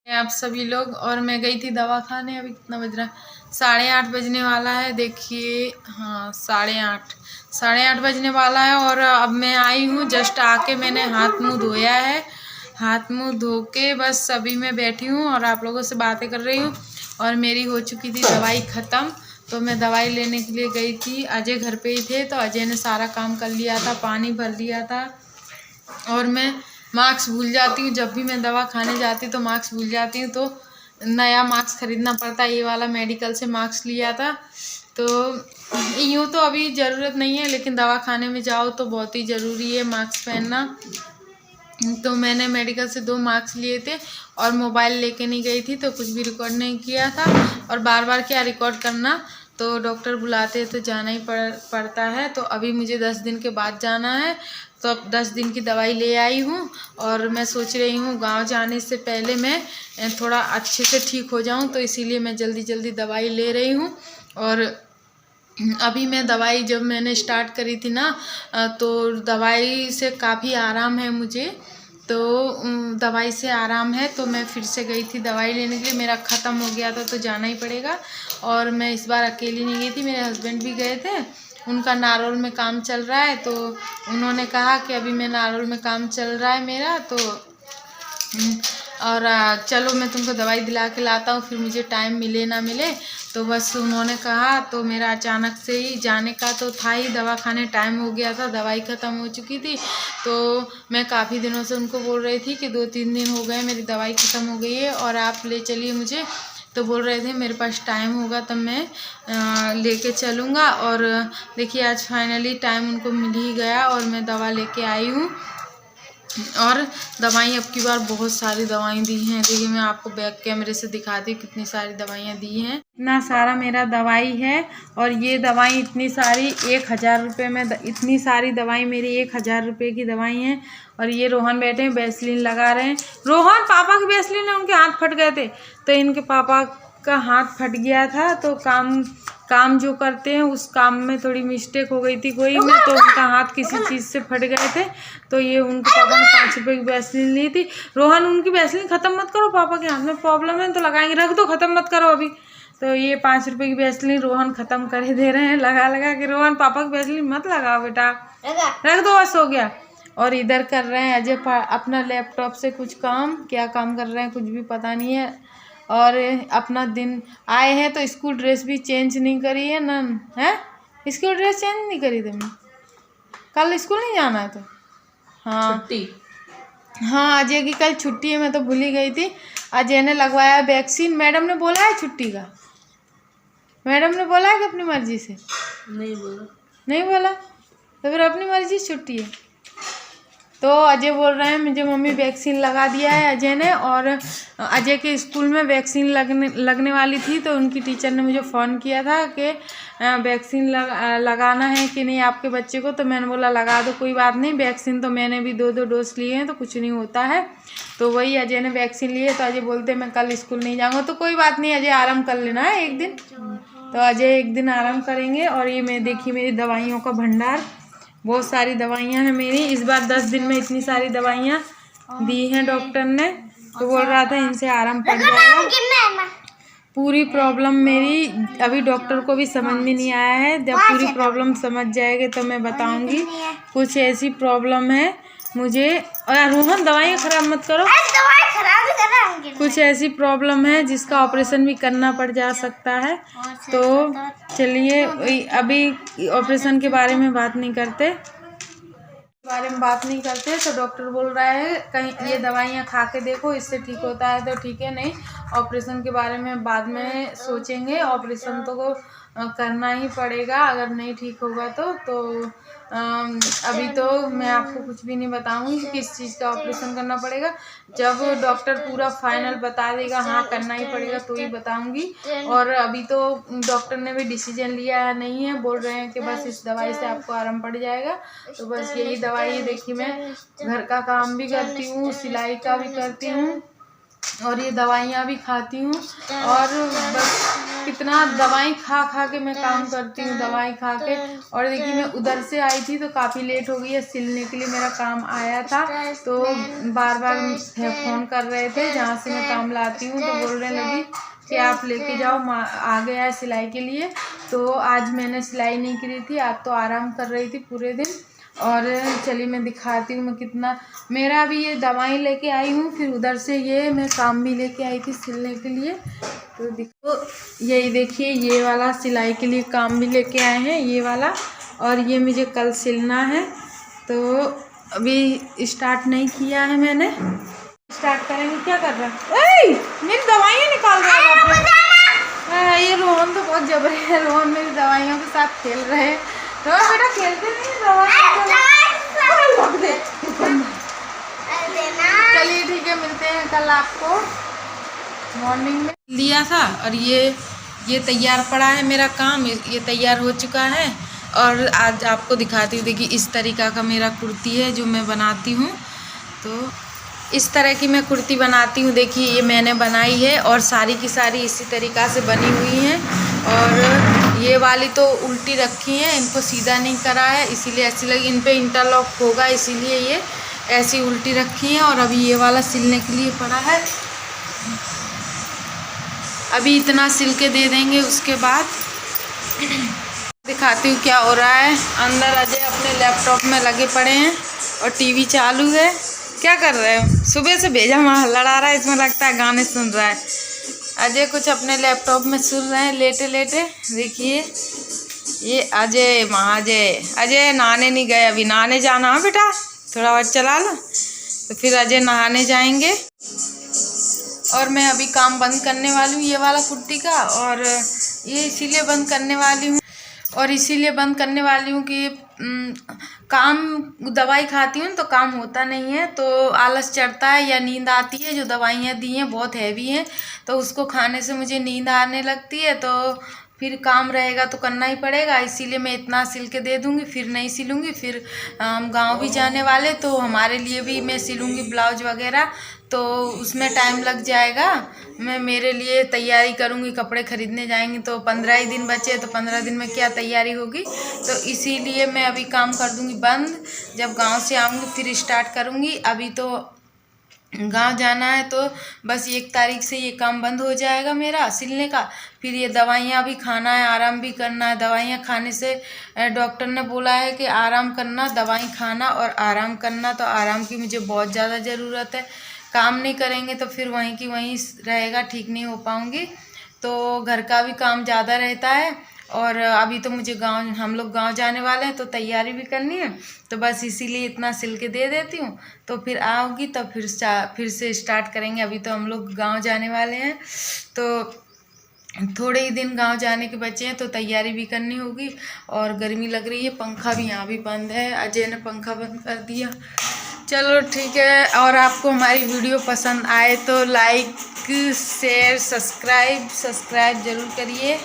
आप सभी लोग। और मैं गई थी दवा खाने। अभी कितना बज रहा है? 8:30 बजने वाला है। देखिए, हाँ 8:30 बजने वाला है। और अब मैं आई हूँ, जस्ट आके मैंने हाथ मुंह धोया है। हाथ मुंह धो के बस अभी मैं बैठी हूँ और आप लोगों से बातें कर रही हूँ। और मेरी हो चुकी थी दवाई ख़त्म, तो मैं दवाई लेने के लिए गई थी। अजय घर पे ही थे, तो अजय ने सारा काम कर लिया था, पानी भर लिया था। और मैं मास्क भूल जाती हूँ, जब भी मैं दवा खाने जाती हूँ तो मास्क भूल जाती हूँ, तो नया मास्क खरीदना पड़ता है। ये वाला मेडिकल से मास्क लिया था। तो यूँ तो अभी ज़रूरत नहीं है, लेकिन दवा खाने में जाओ तो बहुत ही ज़रूरी है मास्क पहनना। तो मैंने मेडिकल से 2 मास्क लिए थे और मोबाइल लेके नहीं गई थी, तो कुछ भी रिकॉर्ड नहीं किया था। और बार बार क्या रिकॉर्ड करना, तो डॉक्टर बुलाते हैं तो जाना ही पड़ता है। तो अभी मुझे 10 दिन के बाद जाना है, तो अब 10 दिन की दवाई ले आई हूँ। और मैं सोच रही हूँ गांव जाने से पहले मैं थोड़ा अच्छे से ठीक हो जाऊँ, तो इसीलिए मैं जल्दी जल्दी दवाई ले रही हूँ। और अभी मैं दवाई जब मैंने स्टार्ट करी थी ना, तो दवाई से काफ़ी आराम है मुझे। तो दवाई से आराम है, तो मैं फिर से गई थी दवाई लेने के लिए। मेरा ख़त्म हो गया था तो जाना ही पड़ेगा। और मैं इस बार अकेली नहीं गई थी, मेरे हस्बैंड भी गए थे। उनका नारोल में काम चल रहा है, तो उन्होंने कहा कि अभी मैं नारोल में काम चल रहा है मेरा, तो और चलो मैं तुमको दवाई दिला के लाता हूँ, फिर मुझे टाइम मिले ना मिले। तो बस उन्होंने कहा, तो मेरा अचानक से ही जाने का तो था ही, दवा खाने टाइम हो गया था, दवाई ख़त्म हो चुकी थी। तो मैं काफ़ी दिनों से उनको बोल रही थी कि 2-3 दिन हो गए मेरी दवाई ख़त्म हो गई है और आप ले चलिए मुझे। तो बोल रहे थे मेरे पास टाइम होगा तब मैं लेके चलूँगा। और देखिए आज फाइनली टाइम उनको मिल ही गया और मैं दवा लेके आई हूँ। और दवाई अब की बार बहुत सारी दवाई दी हैं। देखिए मैं आपको बैक कैमरे से दिखाती हूँ कितनी सारी दवाइयाँ दी हैं। इतना सारा मेरा दवाई है। और ये दवाई इतनी सारी 1000 रुपये में, इतनी सारी दवाई मेरी 1000 रुपये की दवाई हैं। और ये रोहन बैठे हैं, वैसलीन लगा रहे हैं। रोहन, पापा की वैसलीन है, उनके हाथ फट गए थे, तो इनके पापा का हाथ फट गया था। तो काम जो करते हैं उस काम में थोड़ी मिस्टेक हो गई थी कोई में, तो उनका हाथ किसी चीज़ से फट गए थे। तो ये उनके पापा ने 5 रुपये की वैसलीन ली थी। रोहन, उनकी वैसलीन ख़त्म मत करो, पापा के हाथ में प्रॉब्लम है तो लगाएंगे, रख दो, ख़त्म मत करो अभी। तो ये 5 रुपये की वैसलीन रोहन ख़त्म करे दे रहे हैं लगा लगा के। रोहन, पापा की वैसलीन मत लगाओ बेटा, रख दो, बस हो गया। और इधर कर रहे हैं अजय अपना लैपटॉप से कुछ काम, क्या काम कर रहे हैं कुछ भी पता नहीं है। और अपना दिन आए हैं तो स्कूल ड्रेस भी चेंज नहीं करी है ना, है स्कूल ड्रेस चेंज नहीं करी तुमने? कल स्कूल नहीं जाना है तो? हाँ छुट्टी। हाँ अजय की कल छुट्टी है, मैं तो भूल ही गई थी। अजय ने लगवाया वैक्सीन। मैडम ने बोला है छुट्टी का? मैडम ने बोला है कि अपनी मर्जी से? नहीं बोला। नहीं बोला तो फिर अपनी मर्जी से छुट्टी है। तो अजय बोल रहे हैं मुझे मम्मी वैक्सीन लगा दिया है अजय ने। और अजय के स्कूल में वैक्सीन लगने वाली थी, तो उनकी टीचर ने मुझे फ़ोन किया था कि वैक्सीन लगाना है कि नहीं आपके बच्चे को। तो मैंने बोला लगा दो, कोई बात नहीं, वैक्सीन तो मैंने भी 2-2 डोज लिए हैं तो कुछ नहीं होता है। तो वही अजय ने वैक्सीन ली है। तो अजय बोलते मैं कल स्कूल नहीं जाऊँगा। तो कोई बात नहीं, अजय आराम कर लेना है एक दिन। तो अजय एक दिन आराम करेंगे। और ये मैं देखिए मेरी दवाइयों का भंडार, बहुत सारी दवाइयाँ हैं मेरी। इस बार 10 दिन में इतनी सारी दवाइयाँ दी हैं डॉक्टर ने, तो बोल रहा था इनसे आराम पड़ जाएगा। पूरी प्रॉब्लम मेरी अभी डॉक्टर को भी समझ में नहीं आया है। जब पूरी प्रॉब्लम समझ जाएगी तो मैं बताऊंगी। कुछ ऐसी प्रॉब्लम है मुझे। और रोहन, दवाइयाँ ख़राब मत करो, कुछ ऐसी प्रॉब्लम है जिसका ऑपरेशन भी करना पड़ जा सकता है। तो चलिए अभी ऑपरेशन के बारे में बात नहीं करते, तो डॉक्टर बोल रहा है कहीं ये दवाइयाँ खा के देखो, इससे ठीक होता है तो ठीक है, नहीं ऑपरेशन के बारे में बाद में सोचेंगे। ऑपरेशन तो करना ही पड़ेगा अगर नहीं ठीक होगा तो अभी तो मैं आपको कुछ भी नहीं बताऊंगी कि किस चीज़ का ऑपरेशन करना पड़ेगा। जब डॉक्टर पूरा फाइनल बता देगा हाँ करना ही पड़ेगा तो ही बताऊंगी। और अभी तो डॉक्टर ने भी डिसीजन लिया है नहीं है, बोल रहे हैं कि बस इस दवाई से आपको आराम पड़ जाएगा। तो बस यही दवाई है। देखिए मैं घर का काम भी करती हूँ, सिलाई का भी करती हूँ, और ये दवाइयाँ भी खाती हूँ। और बस कितना दवाई खा खा के मैं काम करती हूँ, दवाई खा के। और देखिए मैं उधर से आई थी तो काफ़ी लेट हो गई है, सिलने के लिए मेरा काम आया था। तो बार बार फ़ोन कर रहे थे जहाँ से मैं काम लाती हूँ, तो बोलने लगी कि आप लेके जाओ, आ गया है सिलाई के लिए। तो आज मैंने सिलाई नहीं करी थी, आज तो आराम कर रही थी पूरे दिन। और चलिए मैं दिखाती हूँ मैं कितना, मेरा अभी ये दवाई लेके आई हूँ, फिर उधर से ये मैं काम भी लेके आई थी सिलने के लिए। तो देखो यही देखिए, ये वाला सिलाई के लिए काम भी लेके आए हैं, ये वाला। और ये मुझे कल सिलना है, तो अभी स्टार्ट नहीं किया है मैंने, स्टार्ट करेंगे। क्या कर रहा है? मेरी दवाइयाँ निकाल रहा है। ये रोहन तो बहुत जबरे है, रोहन मेरी दवाइयों के साथ खेल रहे हैं। रोहन बेटा खेलते नहीं चलिए ठीक है, मिलते हैं कल आपको मॉर्निंग में। लिया था और ये तैयार पड़ा है, मेरा काम ये तैयार हो चुका है। और आज आपको दिखाती हूँ, देखिए इस तरीक़ा का मेरा कुर्ती है जो मैं बनाती हूँ। तो इस तरह की मैं कुर्ती बनाती हूँ, देखिए ये मैंने बनाई है और सारी की सारी इसी तरीक़ा से बनी हुई हैं। और ये वाली तो उल्टी रखी हैं, इनको सीधा नहीं करा है, इसीलिए ऐसी लगी। इन पे इंटरलॉक होगा इसीलिए ये ऐसी उल्टी रखी हैं। और अभी ये वाला सिलने के लिए पड़ा है, अभी इतना सिल के दे देंगे, उसके बाद दिखाती हूँ क्या हो रहा है। अंदर अजय अपने लैपटॉप में लगे पड़े हैं और टीवी चालू है। क्या कर रहे हो? सुबह से भेजा वहाँ लड़ा रहा है, इसमें लगता है गाने सुन रहा है। अजय कुछ अपने लैपटॉप में सुन रहे हैं लेटे लेटे। देखिए ये अजय अजय नहाने नहीं गए, अभी नहाने जाना है बेटा, थोड़ा और चला लो तो फिर अजय नहाने जाएंगे। और मैं अभी काम बंद करने वाली हूँ ये वाला कुर्ती का। और ये इसीलिए बंद करने वाली हूँ कि काम दवाई खाती हूँ तो काम होता नहीं है, तो आलस चढ़ता है या नींद आती है। जो दवाइयाँ दी हैं बहुत हैवी हैं, तो उसको खाने से मुझे नींद आने लगती है, तो फिर काम रहेगा तो करना ही पड़ेगा। इसीलिए मैं इतना सिल के दे दूँगी, फिर नहीं सिलूँगी। फिर हम गाँव भी जाने वाले, तो हमारे लिए भी मैं सिलूँगी ब्लाउज वगैरह, तो उसमें टाइम लग जाएगा। मैं मेरे लिए तैयारी करूँगी, कपड़े ख़रीदने जाएंगी, तो 15 ही दिन बचे, तो 15 दिन में क्या तैयारी होगी। तो इसीलिए मैं अभी काम कर दूँगी बंद, जब गांव से आऊँगी फिर स्टार्ट करूँगी। अभी तो गांव जाना है, तो बस 1 तारीख से ये काम बंद हो जाएगा मेरा सिलने का। फिर ये दवाइयाँ भी खाना है, आराम भी करना है। दवाइयाँ खाने से डॉक्टर ने बोला है कि आराम करना, दवाई खाना और आराम करना। तो आराम की मुझे बहुत ज़्यादा ज़रूरत है, काम नहीं करेंगे तो फिर वहीं की वहीं रहेगा, ठीक नहीं हो पाऊँगी। तो घर का भी काम ज़्यादा रहता है। और अभी तो मुझे हम लोग गांव जाने वाले हैं, तो तैयारी भी करनी है, तो बस इसीलिए इतना सिल के दे देती हूँ। तो फिर आओगी तब फिर से स्टार्ट करेंगे। अभी तो हम लोग गांव जाने वाले हैं, तो थोड़े ही दिन गांव जाने के बचे हैं, तो तैयारी भी करनी होगी। और गर्मी लग रही है, पंखा भी यहाँ भी बंद है, अजय ने पंखा बंद कर दिया। चलो ठीक है, और आपको हमारी वीडियो पसंद आए तो लाइक शेयर सब्सक्राइब ज़रूर करिए।